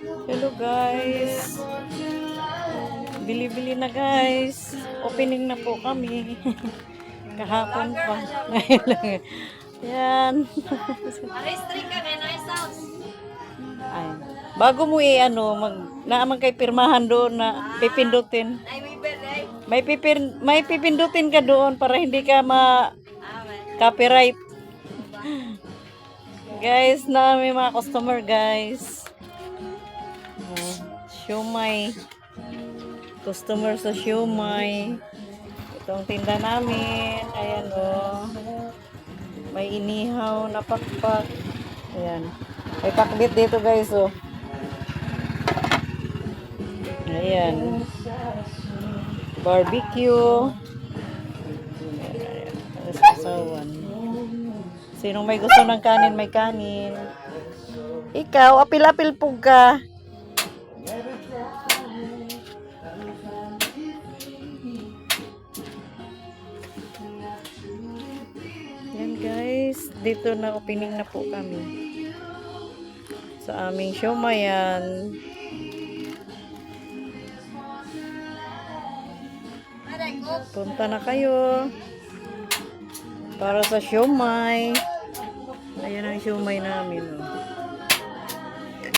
Hello guys. Bili-bili na guys. Opening na po kami. Kahapon pa. Yan. Restrict kami, nice house. Ay. Bago mo naaman kay pirmahan doon na pipindutin. Ay, may birthday. May pipindutin ka doon para hindi ka copyright. Guys, na may mga customer guys. Siomai. Customer sa siomai. Itong tinda namin. Ayan may inihaw na pakpak. Ayan. May pakbit dito guys Ayan. Barbecue. Ayan. Sasawan. Sinong may gusto ng kanin, may kanin. Ikaw, apil-apil po ka. Yan guys, dito na opening na po kami. Sa aming siomayan. Punta na kayo. Para sa siomay. Ayan ang siomay namin.